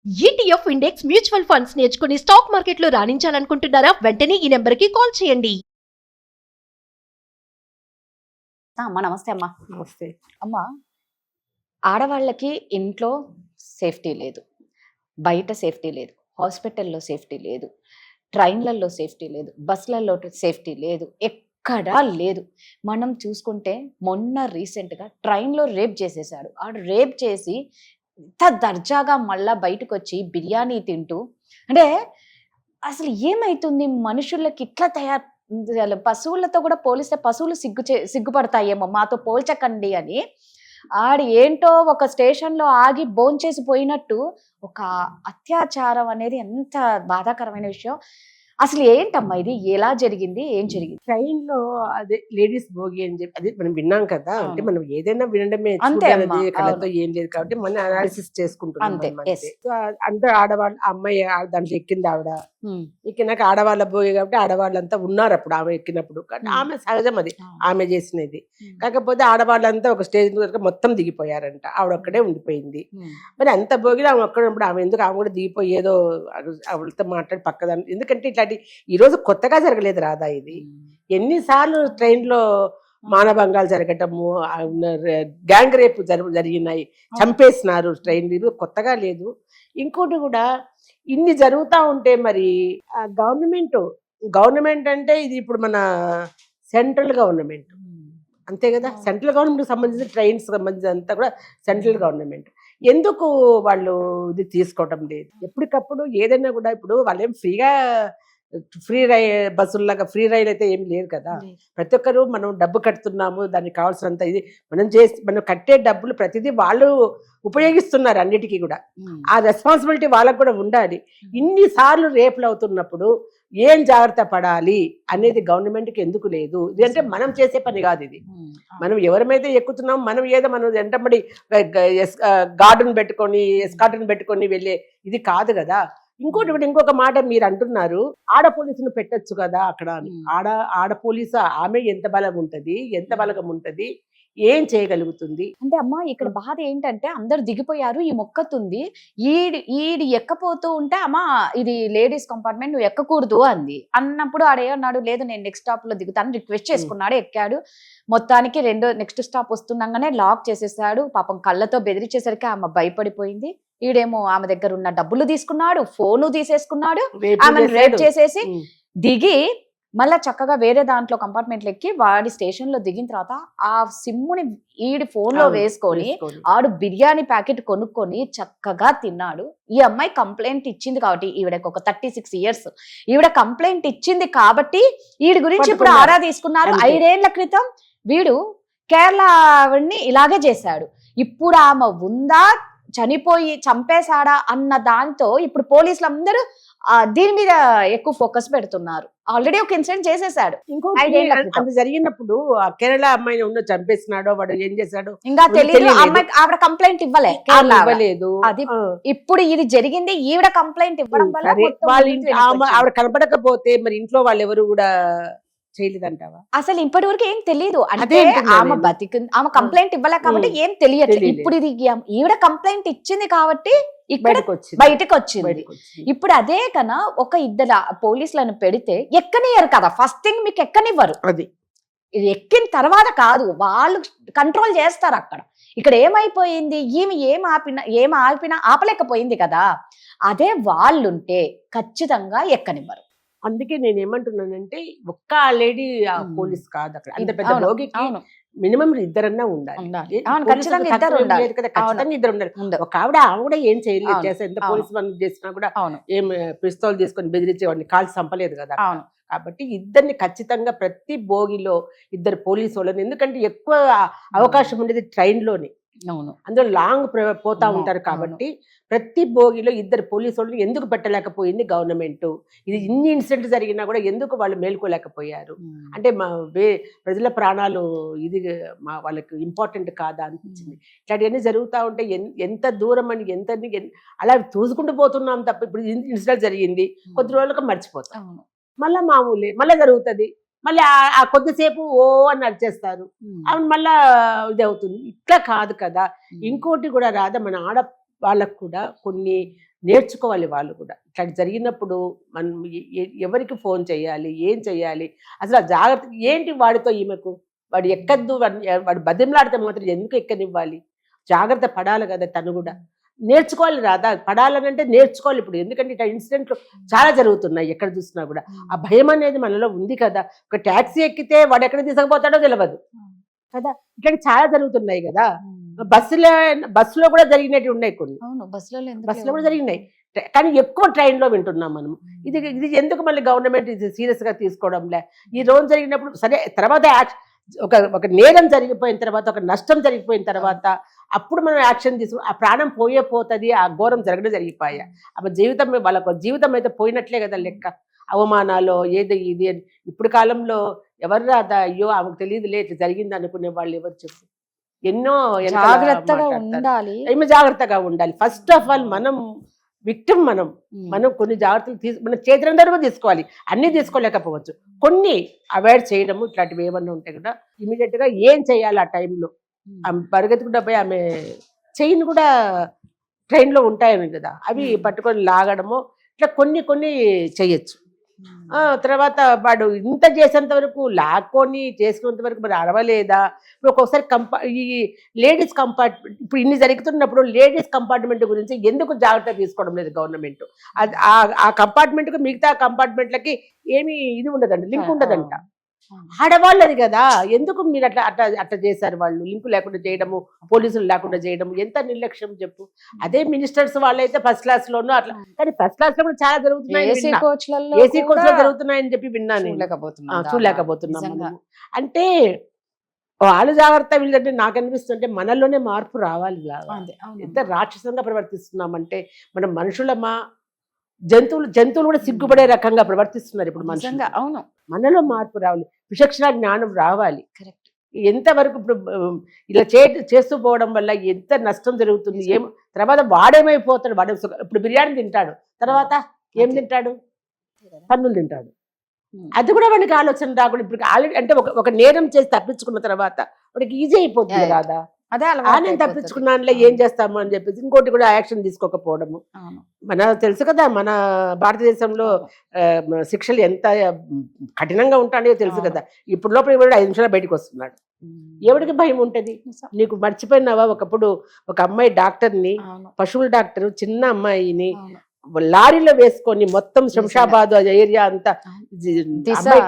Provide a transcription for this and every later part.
ETF index mutual funds నేర్చుకుని stock మార్కెట్లో రాణించాలనుకుంటున్నారా? వెంటనే ఈ నెంబర్కి కాల్ చేయండి. అమ్మ నమస్తే అమ్మా. నమస్తే. అమ్మ, ఆడవాళ్ళకి ఇంట్లో సేఫ్టీ లేదు, బయట సేఫ్టీ లేదు, హాస్పిటల్లో సేఫ్టీ లేదు, ట్రైన్లలో సేఫ్టీ లేదు, బస్సులలో సేఫ్టీ లేదు, ఎక్కడా లేదు. మనం చూసుకుంటే మొన్న రీసెంట్గా ట్రైన్లో రేప్ చేసేసాడు. ఆడు రేప్ చేసి ఇంత దర్జాగా మళ్ళా బయటకు వచ్చి బిర్యానీ తింటూ, అంటే అసలు ఏమైతుంది మనుషులకి ఇట్లా పశువులతో కూడా పోలిస్తే పశువులు సిగ్గుపడతాయేమో, మాతో పోల్చకండి అని. ఆడు ఏంటో ఒక స్టేషన్లో ఆగి భోంచేసి పోయినట్టు ఒక అత్యాచారం అనేది ఎంత బాధాకరమైన విషయం. అసలు ఏంటమ్మా ఇది, ఎలా జరిగింది, ఏం జరిగింది? ట్రైన్ లో అదే లేడీస్ భోగి అని చెప్పి అదే మనం విన్నాం కదా. అంటే మనం ఏదైనా వినడమే, అంతే చూడాలది కళ్ళతో ఏం లేదు కాబట్టి మనం అనాలిసిస్ చేసుకుంటున్నాం. అంతే, yes. సో అందరూ ఆడవాళ్ళు, అమ్మాయి దాంట్లో ఎక్కింది ఆవిడ, ఎక్కినాక ఆడవాళ్ళ భోగి కాబట్టి ఆడవాళ్ళంతా ఉన్నారు అప్పుడు ఆమె ఎక్కినప్పుడు. కానీ ఆమె సహజం, అది ఆమె చేసినది. కాకపోతే ఆడవాళ్ళంతా ఒక స్టేజ్ మొత్తం దిగిపోయారంట, ఆవిడ ఒక్కడే ఉండిపోయింది. మరి అంత భోగిలో ఆమె ఒక్కడ ఉన్నప్పుడు ఆమె ఎందుకు, ఆమె కూడా దిగిపోయి ఏదో ఆవిడతో మాట్లాడి పక్కదాన్ని, ఎందుకంటే ఇట్లాంటి ఈ రోజు కొత్తగా జరగలేదు రాదా, ఇది ఎన్నిసార్లు ట్రైన్లో మానభంగాలు జరగటము, గ్యాంగ్ రేపు జరిగినాయి, చంపేసినారు ట్రైన్, ఇది కొత్తగా లేదు. ఇంకోటి కూడా ఇన్ని జరుగుతూ ఉంటే మరి గవర్నమెంట్ అంటే ఇది ఇప్పుడు మన సెంట్రల్ గవర్నమెంట్ అంతే కదా. సెంట్రల్ గవర్నమెంట్కి సంబంధించిన ట్రైన్స్ సంబంధించిన అంతా కూడా సెంట్రల్ గవర్నమెంట్. ఎందుకు వాళ్ళు ఇది తీసుకోవటం లేదు? ఎప్పటికప్పుడు ఏదైనా కూడా, ఇప్పుడు వాళ్ళేం ఫ్రీగా బస్సుల్లాగా ఫ్రీ రైల్ అయితే ఏమి లేదు కదా. ప్రతి ఒక్కరు మనం డబ్బు కడుతున్నాము, దానికి కావాల్సినంత ఇది మనం కట్టే డబ్బులు ప్రతిదీ వాళ్ళు ఉపయోగిస్తున్నారు అన్నిటికీ కూడా. ఆ రెస్పాన్సిబిలిటీ వాళ్ళకు కూడా ఉండాలి. ఇన్నిసార్లు రేపులు అవుతున్నప్పుడు ఏం జాగ్రత్త పడాలి అనేది గవర్నమెంట్కి ఎందుకు లేదు? ఇదంటే మనం చేసే పని కాదు ఇది. మనం ఎవరిమైతే ఎక్కుతున్నాం, మనం ఏదో మనం వెంటబడి గార్డును పెట్టుకొని ఎస్కార్డును పెట్టుకొని వెళ్ళే ఇది కాదు కదా. ఇంకొక మాట మీరు అంటున్నారు, ఆడ పోలీసును పెట్టచ్చు కదా అక్కడ. ఆడ పోలీసు ఆమె ఎంత బలం ఉంటది, ఎంత బలగం ఉంటది, ఏం చేయగలుగుతుంది? అంటే అమ్మా, ఇక్కడ బాధ ఏంటంటే అందరు దిగిపోయారు, ఈ మొక్కతుంది, ఈడి ఎక్కపోతూ ఉంటే అమ్మా ఇది లేడీస్ కంపార్ట్మెంట్, నువ్వు ఎక్కకూడదు అంది. అన్నప్పుడు ఆడేమన్నాడు, లేదు నేను నెక్స్ట్ స్టాప్ లో దిగుతాను, రిక్వెస్ట్ చేసుకున్నాడు, ఎక్కాడు. మొత్తానికి నెక్స్ట్ స్టాప్ వస్తుండగానే లాక్ చేసేసాడు. పాపం కళ్ళతో బెదిరించేసరికి ఆమె భయపడిపోయింది. ఈడేమో ఆమె దగ్గర ఉన్న డబ్బులు తీసుకున్నాడు, ఫోను తీసేసుకున్నాడు, ఆమెను రేప్ చేసేసి దిగి మళ్ళా చక్కగా వేరే దాంట్లో కంపార్ట్మెంట్లు ఎక్కి వాడి స్టేషన్ లో దిగిన తర్వాత ఆ సిమ్ముని ఈడి ఫోన్ లో వేసుకొని ఆడు బిర్యానీ ప్యాకెట్ కొనుక్కొని చక్కగా తిన్నాడు. ఈ అమ్మాయి కంప్లైంట్ ఇచ్చింది కాబట్టి, ఈవిడకి ఒక 36 years, ఈవిడ కంప్లైంట్ ఇచ్చింది కాబట్టి ఈడి గురించి ఇప్పుడు ఆరా తీసుకున్నారు. 5 ఏళ్ల క్రితం వీడు కేరళ ఆవిడ్ని ఇలాగే చేశాడు. ఇప్పుడు ఆమె ఉందా, చనిపోయి చంపేశాడా అన్న దాంతో ఇప్పుడు పోలీసులు అందరూ దీని మీద ఎక్కువ ఫోకస్ పెడుతున్నారు. ఆల్రెడీ ఒక ఇన్సిడెంట్ చేసేసాడు. అది జరిగినప్పుడు కేరళ అమ్మాయిని చంపేసినాడో వాడు ఏం చేశాడు ఇంకా తెలియదు. అమ్మాయి ఆవిడ కంప్లైంట్ ఇవ్వలేదు. అది ఇప్పుడు ఇది జరిగింది, ఈవిడ కంప్లైంట్ ఇవ్వడం వల్ల ఆవిడ కనపడకపోతే మరి ఇంట్లో వాళ్ళు ఎవరు కూడా చేయలేదంటావా? అసలు ఇప్పటి వరకు ఏం తెలియదు. అంటే ఆమె బతికింది, ఆమె కంప్లైంట్ ఇవ్వలే కాబట్టి ఏం తెలియట్లేదు. ఇప్పుడు ఇది ఈవిడ కంప్లైంట్ ఇచ్చింది కాబట్టి ఇక్కడ బయటకు వచ్చింది. ఇప్పుడు అదే కన్నా ఒక 2 పోలీసులను పెడితే ఎక్కనియరు కదా. ఫస్ట్ థింగ్ మీకు ఎక్కనివ్వరు, అది ఇది ఎక్కిన తర్వాత కాదు, వాళ్ళు కంట్రోల్ చేస్తారు అక్కడ. ఇక్కడ ఏమైపోయింది, ఈమె ఏం ఆపినా ఆపలేకపోయింది కదా. అదే వాళ్ళుంటే ఖచ్చితంగా ఎక్కనివ్వరు. అందుకే నేను ఏమంటున్నానంటే, ఒక్క లేడీ పోలీస్ కాదు అక్కడ, అంత పెద్ద భోగికి మినిమం 2 ఉండాలి. ఖచ్చితంగా 2 ఉండాలి. ఒక ఆవిడ ఏం చేయలేదు, చేస్తే ఎంత పోలీసు పని చేసినా కూడా ఏం పిస్తోల్ తీసుకొని బెదిరించే వాడిని కాల్చి చంపలేదు కదా. కాబట్టి 2 ఖచ్చితంగా ప్రతి భోగిలో 2 పోలీసు వాళ్ళని, ఎందుకంటే ఎక్కువ అవకాశం ఉండేది ట్రైన్లోనే, అందులో లాంగ్ పోతా ఉంటారు కాబట్టి ప్రతి భోగిలో 2 పోలీసు వాళ్ళు ఎందుకు పెట్టలేకపోయింది గవర్నమెంట్? ఇది ఇన్ని ఇన్సిడెంట్ జరిగినా కూడా ఎందుకు వాళ్ళు మేల్కోలేకపోయారు? అంటే ప్రజల ప్రాణాలు ఇది వాళ్ళకి ఇంపార్టెంట్ కాదా అనిపించింది. ఇట్లాంటివన్నీ జరుగుతూ ఉంటే ఎంత దూరం అని అలా చూసుకుంటూ పోతున్నాం తప్ప. ఇప్పుడు ఇన్సిడెంట్ జరిగింది, కొద్ది రోజులకు మర్చిపోతాం, మళ్ళా మామూలే, మళ్ళీ జరుగుతుంది, మళ్ళీ ఆ కొద్దిసేపు ఓ అని నడిచేస్తారు, అవి మళ్ళా ఇది అవుతుంది. ఇట్లా కాదు కదా. ఇంకోటి కూడా రాదా, మన వాళ్ళకు కూడా కొన్ని నేర్చుకోవాలి వాళ్ళు కూడా. ఇట్లా జరిగినప్పుడు మనం ఎవరికి ఫోన్ చేయాలి, ఏం చేయాలి, అసలు ఆ జాగ్రత్త ఏంటి వాడితో ఈమెకు, వాడు ఎక్కద్దు, వాడు బతిమలాడితే మాత్రం ఎందుకు ఎక్కనివ్వాలి, జాగ్రత్త పడాలి కదా తను కూడా. నేర్చుకోవాలి రాదా, పడాలని అంటే నేర్చుకోవాలి ఇప్పుడు. ఎందుకంటే ఇట్లా ఇన్సిడెంట్లు చాలా జరుగుతున్నాయి ఎక్కడ చూసినా కూడా. ఆ భయం అనేది మనలో ఉంది కదా. ఒక ట్యాక్సీ ఎక్కితే వాడు ఎక్కడ తీసుకుపోతాడో తెలియదు కదా, ఇట్లా చాలా జరుగుతున్నాయి కదా. బస్సులో కూడా జరిగినట్టు ఉన్నాయి కొన్ని, బస్సులో కూడా జరిగినాయి. కానీ ఎక్కువ ట్రైన్లో వింటున్నాం మనం. ఇది ఎందుకు మళ్ళీ గవర్నమెంట్ ఇది సీరియస్ గా తీసుకోవడంలే. ఈ రోజు జరిగినప్పుడు సరే, తర్వాత ఒక నేరం జరిగిపోయిన తర్వాత, ఒక నష్టం జరిగిపోయిన తర్వాత అప్పుడు మనం యాక్షన్ తీసుకు, ఆ ప్రాణం పోతుంది, ఆ ఘోరం జరిగిపోయా, అప్పుడు జీవితం, వాళ్ళకు జీవితం అయితే పోయినట్లే కదా లెక్క. అవమానాలు ఏది ఇది అని ఇప్పుడు కాలంలో ఎవరు రాదా, అయ్యో ఆమెకు తెలియదులే ఇట్లా జరిగింది అనుకునే వాళ్ళు ఎవరు చెప్పు. ఎన్నో జాగ్రత్తగా ఉండాలి, జాగ్రత్తగా ఉండాలి. ఫస్ట్ ఆఫ్ ఆల్ మనం విక్టిమ్, మనం కొన్ని జాగ్రత్తలు మన చేతులందరూ తీసుకోవాలి. అన్ని తీసుకోలేకపోవచ్చు, కొన్ని అవాయిడ్ చేయడము, ఇట్లాంటివి ఏమన్నా ఉంటే కూడా ఇమీడియట్ గా ఏం చేయాలి ఆ టైంలో. ఆమె పరిగెత్తుకుంటా పోయి ఆమె చైన్ కూడా ట్రైన్లో ఉంటాయని కదా, అవి పట్టుకొని లాగడము, ఇట్లా కొన్ని చేయొచ్చు. తర్వాత వాడు ఇంత చేసేంత వరకు, లాక్కొని చేసుకునేంత వరకు మరి అరవలేదా. ఇప్పుడు ఒక్కొక్కసారి ఈ లేడీస్ కంపార్ట్మెంట్, ఇప్పుడు ఇన్ని జరుగుతున్నప్పుడు లేడీస్ కంపార్ట్మెంట్ గురించి ఎందుకు జాగ్రత్త తీసుకోవడం లేదు గవర్నమెంట్. ఆ కంపార్ట్మెంట్కి మిగతా కంపార్ట్మెంట్లకి ఏమీ ఇది ఉండదండి, లింక్ ఉండదంట. ఆడవాళ్ళది కదా, ఎందుకు మీరు అట్లా చేశారు వాళ్ళు, లింకు లేకుండా చేయడము, పోలీసులు లేకుండా చేయడము, ఎంత నిర్లక్ష్యం చెప్పు. అదే మినిస్టర్స్ వాళ్ళైతే ఫస్ట్ క్లాస్ లోనూ అట్లా, కానీ ఫస్ట్ క్లాస్ లో కూడా చాలా జరుగుతున్నాయి, ఏసీ కోచ్లో జరుగుతున్నాయని చెప్పి విన్నాను, చూడలేకపోతున్నాం. అంటే వాళ్ళు జాగ్రత్త, వీళ్ళంటే నాకు అనిపిస్తుంటే మనలోనే మార్పు రావాలి. ఎంత రాక్షసంగా ప్రవర్తిస్తున్నామంటే, మనం మనుషులమా, జంతువులు కూడా సిగ్గుపడే రకంగా ప్రవర్తిస్తున్నారు ఇప్పుడు మనుషులు. అవును, మనలో మార్పు రావాలి, విచక్షణ జ్ఞానం రావాలి. ఎంతవరకు ఇప్పుడు ఇలా చేస్తూ పోవడం వల్ల ఎంత నష్టం జరుగుతుంది, తర్వాత వాడేమైపోతాడు. వాడు ఇప్పుడు బిర్యానీ తింటాడు, తర్వాత ఏం తింటాడు, పన్నులు తింటాడు. అది కూడా వాడికి ఆలోచన రాకుండా, ఇప్పుడు ఆల్రెడీ అంటే ఒక నేరం చేసి తప్పించుకున్న తర్వాత వాడికి ఈజీ అయిపోతుంది కదా, నేను తప్పించుకున్నానులే ఏం చేస్తాము అని చెప్పేసి ఇంకోటి కూడా యాక్షన్ తీసుకోకపోవడము. మన తెలుసు కదా, మన భారతదేశంలో శిక్షలు ఎంత కఠినంగా ఉంటాయో తెలుసు కదా. ఇప్పుడు లోపల 5 నిమిషాలు బయటకు వస్తున్నాడు, ఎవరికి భయం ఉంటది. నీకు మర్చిపోయినావా, ఒకప్పుడు ఒక అమ్మాయి డాక్టర్ని, పశువుల డాక్టర్, చిన్న అమ్మాయిని లారీలో వేసుకొని మొత్తం శంషాబాద్ ఏరియా అంతా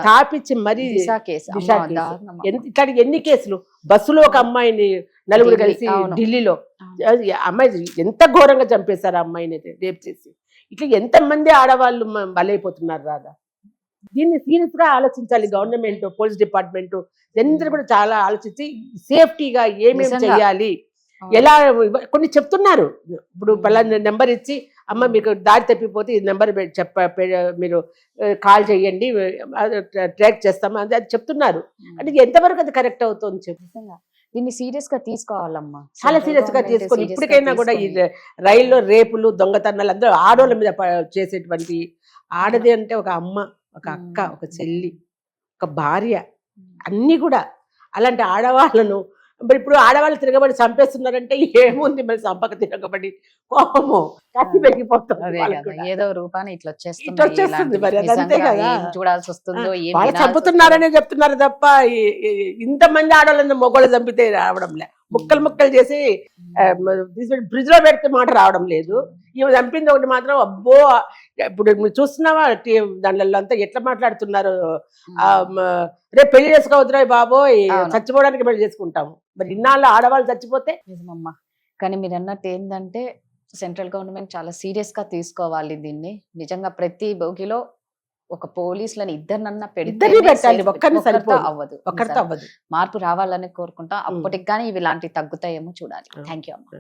తాపించి మరీ, ఇట్లాంటి ఎన్ని కేసులు. బస్సులో ఒక అమ్మాయిని నలుగురు కలిసి ఢిల్లీలో, అమ్మాయి ఎంత ఘోరంగా చంపేశారు ఆ అమ్మాయిని, రేప్ చేసి. ఇట్లా ఎంతమంది ఆడవాళ్ళు బలైపోతున్నారు రాదా. దీన్ని సీరియస్ గా ఆలోచించాలి గవర్నమెంట్, పోలీస్ డిపార్ట్మెంట్, అందరూ కూడా చాలా ఆలోచించి సేఫ్టీగా ఏమేమి చేయాలి, ఎలా. కొన్ని చెప్తున్నారు, ఇప్పుడు పలానా నెంబర్ ఇచ్చి, అమ్మ మీకు దారి తప్పిపోతే ఈ నెంబర్ మీరు కాల్ చేయండి, ట్రాక్ చేస్తామా అది చెప్తున్నారు. అంటే ఎంతవరకు అది కరెక్ట్ అవుతుంది చెప్పు. దీన్ని సీరియస్ గా తీసుకోవాలమ్మా, చాలా సీరియస్ గా తీసుకోవాలి. ఇప్పటికైనా కూడా ఈ రైల్లో రేపులు, దొంగతనాలు అందరూ ఆడవాళ్ళ మీద చేసేటువంటి, ఆడది అంటే ఒక అమ్మ, ఒక అక్క, ఒక చెల్లి, ఒక భార్య, అన్ని కూడా అలాంటి ఆడవాళ్ళను మరి ఇప్పుడు ఆడవాళ్ళు తిరగబడి చంపేస్తున్నారంటే ఏముంది, మరి సంపక తిరగబడి కోపము కత్తి పెరిగిపోతుంది, ఏదో రూపాన్ని ఇట్లా వచ్చేస్తుంది. మరి అదంతే కదా, చూడాల్సి వస్తుందో. వాళ్ళు చంపుతున్నారనే చెప్తున్నారు తప్ప ఇంతమంది ఆడవాళ్ళని మొగోళ్ళు చంపితే రావడంలే. ముక్కలు చేసి ఫ్రిడ్జ్ లో పెడితే మాట రావడం లేదు. ఈమె చంపింది ఒకటి మాత్రం, అబ్బో. ఇప్పుడు మీరు చూస్తున్నావా దానిలో అంతా ఎట్లా మాట్లాడుతున్నారు, రేపు పెళ్లి చేసుకోవద్దురా బాబోయ్, చచ్చిపోవడానికి పెళ్లి చేసుకుంటాము. మరి ఇన్నాళ్ళు ఆడవాళ్ళు చచ్చిపోతే నిజమమ్మా. కానీ మీరు అన్నట్టు ఏంటంటే సెంట్రల్ గవర్నమెంట్ చాలా సీరియస్ గా తీసుకోవాలి దీన్ని. నిజంగా ప్రతి బోగిలో ఒక పోలీసులను ఇద్దరినన్నా పెట్టాలి, ఒక్కరితో అవ్వదు. ఒక్కరితో అవ్వదు. మార్పు రావాలని కోరుకుంటాం. అప్పటికి కానీ ఇవి ఇలాంటివి తగ్గుతాయేమో చూడాలి. థ్యాంక్ యూ అమ్మా.